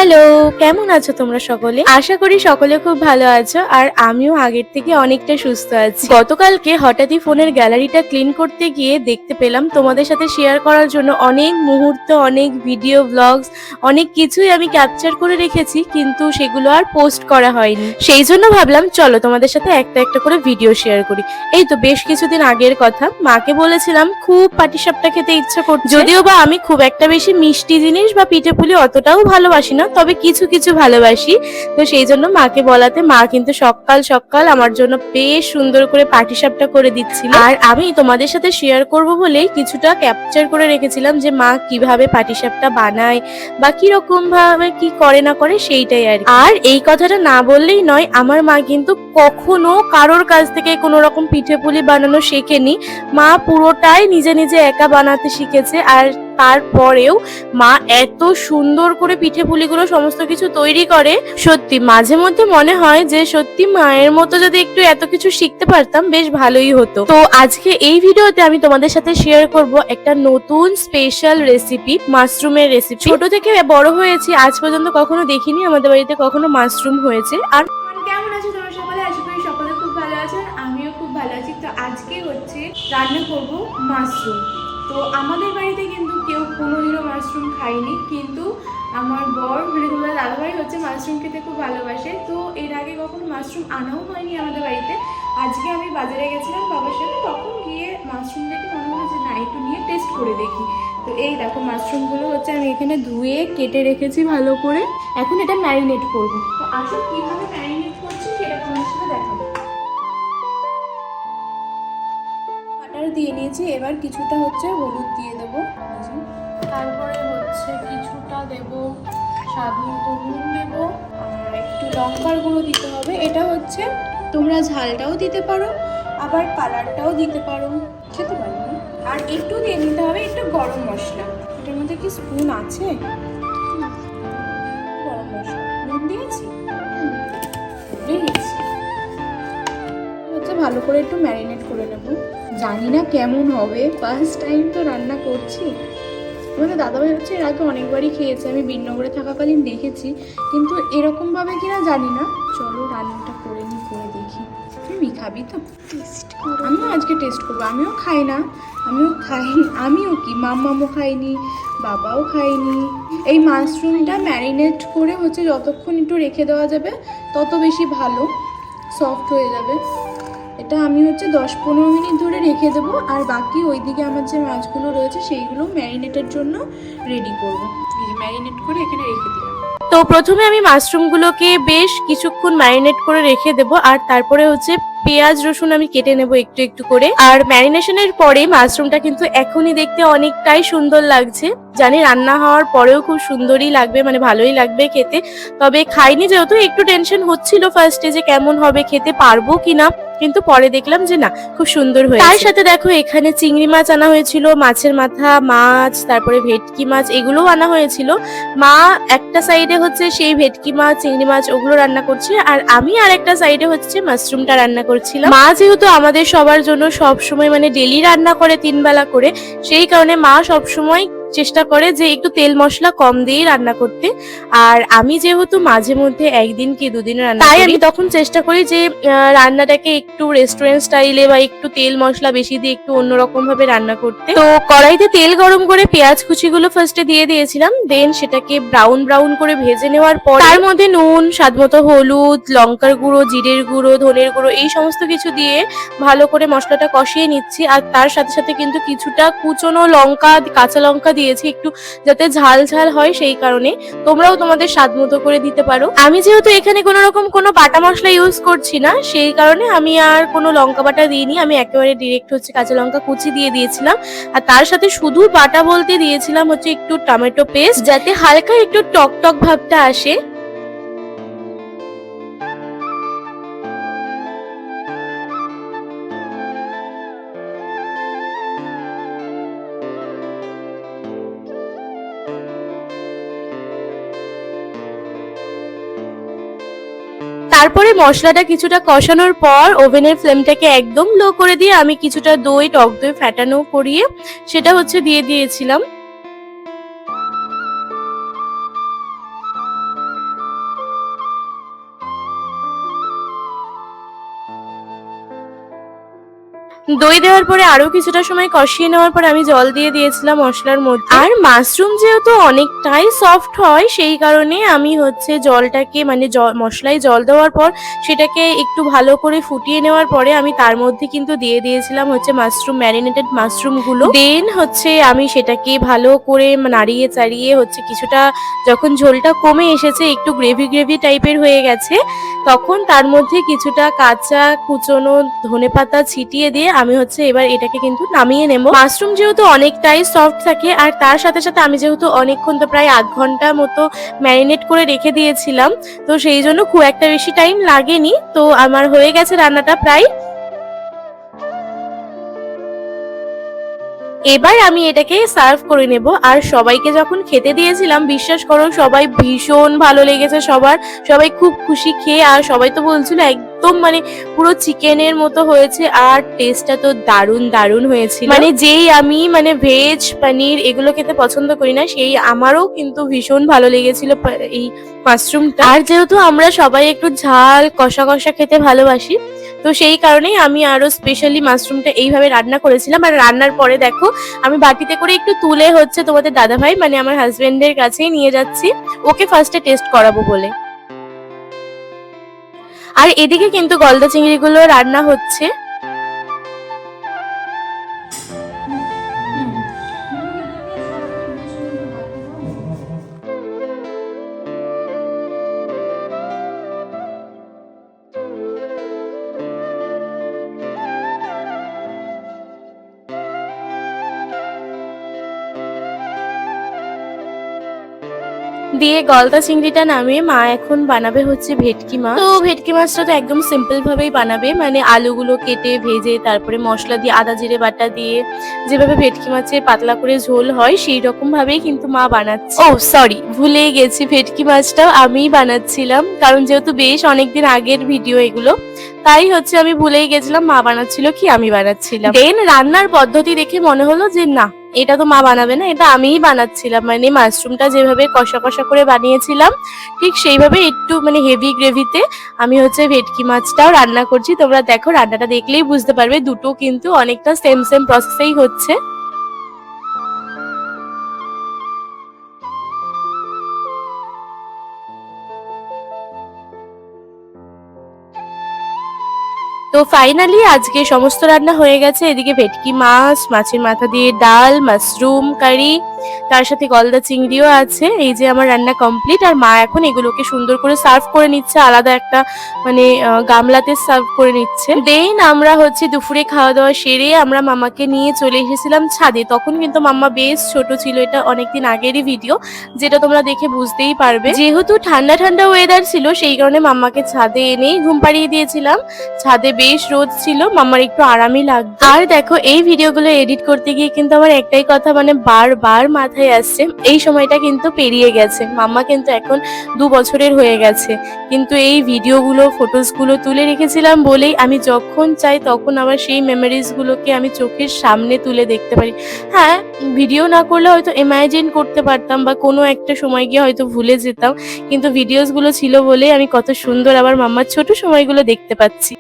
Hello, কেমন আছো তোমরা সকলে? আশা করি সকলে খুব ভালো আছো আর আমিও আগের থেকে অনেকটা সুস্থ আছি। গতকালকে হঠাৎই ফোনের গ্যালারিটা ক্লিন করতে গিয়ে দেখতে পেলাম তোমাদের সাথে শেয়ার করার জন্য অনেক মুহূর্ত, অনেক ভিডিও ব্লগস, অনেক কিছুই আমি ক্যাপচার করে রেখেছি, কিন্তু সেগুলো আর পোস্ট করা হয়নি। সেই জন্য ভাবলাম চলো তোমাদের সাথে একটা একটা করে ভিডিও শেয়ার করি। এই তো বেশ কিছুদিন আগের কথা, মাকে বলেছিলাম খুব পাটিসাপটা খেতে ইচ্ছা করছে। যদিও বা আমি খুব একটা বেশি মিষ্টি জিনিস বা পিঠেপুলি অতটাও ভালোবাসি না, তবে কিছু কিছু ভালোবাসি। তো সেই জন্য মাকে বলাতে মা কিন্তু সকাল সকাল আমার জন্য বেশ সুন্দর করে পাটিসাপটা করে দিচ্ছিল। আর আমি তোমাদের সাথে শেয়ার করব বলেই কিছুটা ক্যাপচার করে রেখেছিলাম যে মা কিভাবে পাটিসাপটা বানায় বা কিরকম ভাবে কি করে না করে সেইটাই আর এই কথাটা না বললেই নয়, আমার মা কিন্তু কখনো কারোর কাছ থেকে কোনো রকম পিঠেপুলি বানানো শেখেনি। মা পুরোটাই নিজে নিজে একা বানাতে শিখেছে। আর তারপরেও মা এত সুন্দর করে পিঠেপুলিগুলো সমস্ত কিছু তৈরি করে, সত্যি মাঝে মধ্যে মনে হয় যে সত্যি মায়ের মতো যদি একটু এত কিছু শিখতে পারতাম বেশ ভালোই হতো। তো আজকে এই ভিডিওতে আমি তোমাদের সাথে শেয়ার করব একটা নতুন স্পেশাল রেসিপি, মাশরুমের রেসিপি। ছোট থেকে বড় হয়েছি, আজ পর্যন্ত কখনো দেখিনি আমাদের বাড়িতে কখনো মাশরুম হয়েছে। আর কেমন আছো তোমরা সকলে? আশা করি সকলে খুব ভালো আছো, আমিও খুব ভালো আছি। তো আজকে হচ্ছে রান্না করব মাশরুম। তো আমাদের বাড়িতে কিন্তু কেউ কোনোদিনও মাশরুম খায়নি, কিন্তু আমার বর মানে তোমার দাদাভাই হচ্ছে মাশরুম খেতে খুব ভালোবাসে। তো এর আগে কখনো মাশরুম আনাও হয়নি আমাদের বাড়িতে। আজকে আমি বাজারে গেছিলাম বাবার সাথে, তখন গিয়ে মাশরুম দেখে মনে হলো যে না, একটু নিয়ে টেস্ট করে দেখি। তো এই দেখো মাশরুমগুলো হচ্ছে আমি এখানে ধুয়ে কেটে রেখেছি ভালো করে। এখন এটা ম্যারিনেট করবো। তো আসলে কিভাবে ম্যারিনেট করছি সেটা তোমার সাথে দেখাবো। বাটার দিয়ে নিয়েছি, এবার কিছুটা হচ্ছে হলুদ দিয়ে দেবো, তারপরে হচ্ছে কিছুটা দেব স্বাদ মতো নুন দেবো, আর একটু লঙ্কার গুঁড়ো দিতে হবে। এটা হচ্ছে তোমরা ঝালটাও দিতে পারো, আবার কালারটাও দিতে পারো, খেতে পারো। আর একটু দিয়ে নিতে হবে একটু গরম মশলা। এটার মধ্যে কি স্পুন আছে? গরম মশলা নুন দিয়েছি, হচ্ছে ভালো করে একটু ম্যারিনেট করে নেবো। জানি না কেমন হবে, ফার্স্ট টাইম তো রান্না করছি। আমাদের দাদাভাই হচ্ছে এর আগে অনেকবারই খেয়েছে, আমি বিনগরে থাকাকালীন দেখেছি, কিন্তু এরকমভাবে কিনা জানি না। চলো রান্নাটা করে নিই, করে দেখি। তুমি খাবি তো? আমিও আজকে টেস্ট করবো। আমিও খাই না, আমিও কি মাম্মামও খাইনি, বাবাও খাইনি। এই মাশরুমটা ম্যারিনেট করে হচ্ছে যতক্ষণ একটু রেখে দেওয়া যাবে তত বেশি ভালো, সফট হয়ে যাবে। এটা আমি হচ্ছে 10-15 মিনিট ধরে রেখে দেবো, আর বাকি ওইদিকে আমার যে মাছগুলো রয়েছে সেইগুলো ম্যারিনেটের জন্য রেডি করবো। ম্যারিনেট করে এখানে রেখে দিলাম। তো প্রথমে আমি মাশরুমগুলোকে বেশ কিছুক্ষণ ম্যারিনেট করে রেখে দেবো, আর তারপরে হচ্ছে পেঁয়াজ রসুন আমি কেটে নেব একটু একটু করে। আর ম্যারিনেশনের পরে মাশরুমটা কিন্তু এখনই দেখতে অনেকটাই সুন্দর লাগছে। জানি রান্না হওয়ার পরেও খুব সুন্দরই লাগবে, মানে ভালোই লাগবে খেতে। তবে খাইনি যেহেতু একটু টেনশন হচ্ছিল ফার্স্টে যে কেমন হবে, খেতে পারবো কিনা, কিন্তু পরে দেখলাম যে না, খুব সুন্দর হয়েছে। তার সাথে দেখো এখানে চিংড়ি মাছ আনা হয়েছিল, মাছের মাথা মাছ, তারপরে ভেটকি মাছ, এগুলোও আনা হয়েছিল। মা একটা সাইডে হচ্ছে সেই ভেটকি মাছ চিংড়ি মাছ ওগুলো রান্না করছে, আর আমি আর একটা সাইডে হচ্ছে মাশরুমটা রান্না করছিলাম। মা যেহেতু আমাদের সবার জন্য সব সময় মানে ডেলি রান্না করে 3 বেলা করে, সেই কারণে মা সব সময় চেষ্টা করে যে একটু তেল মশলা কম দিয়ে রান্না করতে। আর আমি যেহেতু মাঝে মধ্যে একদিন কি দুদিন রান্না করি, তাই আমি তখন চেষ্টা করি যে রান্নাটাকে একটু রেস্টুরেন্ট স্টাইলে বা একটু তেল মশলা বেশি দিয়ে একটু অন্যরকম ভাবে রান্না করতে। তো কড়াইতে তেল গরম করে পেঁয়াজ কুচিগুলো ফার্স্টে দিয়ে দিয়েছিলাম, দেন সেটাকে ব্রাউন ব্রাউন করে ভেজে নেওয়ার পর তার মধ্যে নুন, স্বাদমতো হলুদ, লঙ্কার গুঁড়ো, জিরের গুঁড়ো, ধনের গুঁড়ো এই সমস্ত কিছু দিয়ে ভালো করে মশলাটা কষিয়ে নিচ্ছি। আর তার সাথে সাথে কিন্তু কিছুটা কুচনো লঙ্কা, কাঁচা লঙ্কা দিয়েছি একটু, যাতে ঝাল ঝাল হয় সেই কারণে। তোমরাও তোমাদের স্বাদ মতো করে দিতে পারো। আমি যেহেতু এখানে কোনো রকম কোনো বাটা মশলা ইউজ করছি না, সেই কারণে আমি আর কোনো লঙ্কা বাটা দিইনি। আমি একেবারে ডিরেক্ট হচ্ছে কাঁচা লঙ্কা কুচি দিয়ে দিয়েছিলাম, আর তার সাথে শুধু বাটা বলতে দিয়েছিলাম হচ্ছে একটু টমেটো পেস্ট, যাতে হালকা একটু টক টক ভাবটা আসে। তারপরে মশলাটা কিছুটা কষানোর পর ওভেনের ফ্লেমটাকে একদম লো করে দিয়ে আমি কিছুটা দই, টক দই ফ্যাটানো করিয়ে সেটা হচ্ছে দিয়ে দিয়েছিলাম। দই দেওয়ার পরে আরো কিছুটা সময় কষিয়ে নেওয়ার পর আমি জল দিয়ে দিয়েছিলাম মশলার মধ্যে। আর মাশরুম যেহেতু অনেকটাই সফট হয় সেই কারণে আমি হচ্ছে জলটাকে মানে মশলায় জল দেওয়ার পর সেটাকে একটু ভালো করে ফুটিয়ে নেওয়ার পরে আমি তার মধ্যে কিন্তু দিয়ে দিয়েছিলাম হচ্ছে মাশরুম, ম্যারিনেটেড মাশরুম গুলো। দেন হচ্ছে আমি সেটাকে ভালো করে নাড়িয়ে চাড়িয়ে হচ্ছে কিছুটা যখন ঝোলটা কমে এসেছে, একটু গ্রেভি গ্রেভি টাইপের হয়ে গেছে, তখন তার মধ্যে কিছুটা কাঁচা কুচনো ধনেপাতা ছিটিয়ে দিয়ে আমি হচ্ছে এবার এটাকে কিন্তু নামিয়ে নেব। মাশরুম যেহেতু অনেকটাই সফট থাকে আর তার সাথে সাথে আমি যেহেতু অনেকক্ষণ তো প্রায় ৮ ঘন্টা মতো ম্যারিনেট করে রেখে দিয়েছিলাম, তো সেই জন্য খুব একটা বেশি টাইম লাগেনি। তো আমার হয়ে গেছে রান্নাটা প্রায়। এবার আমি এটাকে সার্ভ করে নেব। আর সবাইকে যখন খেতে দিয়েছিলাম বিশ্বাস করো সবাই ভীষণ ভালো লেগেছে সবার, সবাই খুব খুশি খেয়ে। আর সবাই তো বলছিল একদম মানে পুরো চিকেনের মতো হয়েছে, আর টেস্টটা তো দারুণ দারুণ হয়েছিল। মানে যেই আমি মানে ভেজ পনির এগুলো খেতে পছন্দ করি না, সেই আমারও কিন্তু ভীষণ ভালো লেগেছিল এই মাশরুমটা। আর যেহেতু আমরা সবাই একটু ঝাল কষা কষা খেতে ভালোবাসি, তো সেই কারণেই আমি আরো স্পেশালি মাশরুমটা এইভাবে রান্না করেছিলাম। আর রান্নার পরে দেখো আমি বাটিতে করে একটু তুলে হচ্ছে তোমাদের দাদাভাই মানে আমার হাজবেন্ডের কাছেই নিয়ে যাচ্ছি, ওকে ফার্স্টে টেস্ট করাবো বলে। আর এদিকে কিন্তু গলদা চিংড়িগুলো রান্না হচ্ছে। দিয়ে গলদা চিংড়িটা নামিয়ে মা এখন বানাবে হচ্ছে ভেটকি মাছ। তো ভেটকি মাছটা তো একদম সিম্পল ভাবেই বানাবে, মানে আলুগুলো কেটে ভেজে তারপরে মশলা দিয়ে আদা জিরে বাটা দিয়ে যেভাবে ভেটকি মাছের পাতলা করে ঝোল হয় সেই রকম ভাবেই কিন্তু মা বানাচ্ছে। ও সরি, ভুলেই গেছি, ভেটকি মাছটাও আমিই বানাচ্ছিলাম, কারণ যেহেতু বেশ অনেকদিন আগের ভিডিও এগুলো, তাই হচ্ছে আমি ভুলেই গেছিলাম মা বানাচ্ছিল কি আমি বানাচ্ছিলাম। দেন রান্নার পদ্ধতি দেখে মনে হলো যে না, এটা তো মা বানাবে না, এটা আমিই বানাচ্ছিলাম। মানে মাশরুমটা যেভাবে কষা কষা করে বানিয়েছিলাম ঠিক সেইভাবে একটু মানে হেভি গ্রেভিতে আমি হচ্ছে ভেটকি মাছটাও রান্না করছি। তোমরা দেখো, রান্নাটা দেখলেই বুঝতে পারবে দুটো কিন্তু অনেকটা সেম সেম প্রসেসেই হচ্ছে। তো ফাইনালি আজকে সমস্ত রান্না হয়ে গেছে। এদিকে ভেটকি মাছ, মাছের মাথা দিয়ে ডাল, মাশরুম কারি, তার সাথে গলদা চিংড়িও আছে। এই যে আমার রান্না কমপ্লিট। আর মা এখন এগুলোকে সুন্দর করে সার্ভ করে নিচ্ছে, আলাদা একটা মানে গামলাতে সার্ভ করে নিচ্ছে। দেন আমরা হচ্ছে দুপুরে খাওয়া দাওয়া সেরে আমরা মামাকে নিয়ে চলে এসেছিলাম ছাদে। তখন কিন্তু মাম্মা বেশ ছোট ছিল, এটা অনেকদিন আগেরই ভিডিও, যেটা তোমরা দেখে বুঝতেই পারবে। যেহেতু ঠান্ডা ঠান্ডা ওয়েদার ছিল সেই কারণে মাম্মাকে ছাদে এনেই ঘুম পাড়িয়ে দিয়েছিলাম। ছাদে বেশ রোদ ছিল, মাম্মার একটু আরামই লাগতো। আর দেখো এই ভিডিওগুলো এডিট করতে গিয়ে কিন্তু আমার একটাই কথা মানে বারবার মাথায় আসছে, এই সময়টা কিন্তু পেরিয়ে গেছে, মাম্মা কিন্তু এখন 2 বছরের হয়ে গেছে, কিন্তু এই ভিডিওগুলো ফটোসগুলো তুলে রেখেছিলাম বলেই আমি যখন চাই তখন আবার সেই মেমোরিজ গুলোকে আমি চোখের সামনে তুলে দেখতে পারি। হ্যাঁ, ভিডিও না করলে হয়তো ইমাজিন করতে পারতাম বা কোনো একটা সময় গিয়ে হয়তো ভুলে যেতাম, কিন্তু ভিডিওস গুলো ছিল বলেই আমি কত সুন্দর আবার মাম্মার ছোট সময়গুলো দেখতে পাচ্ছি।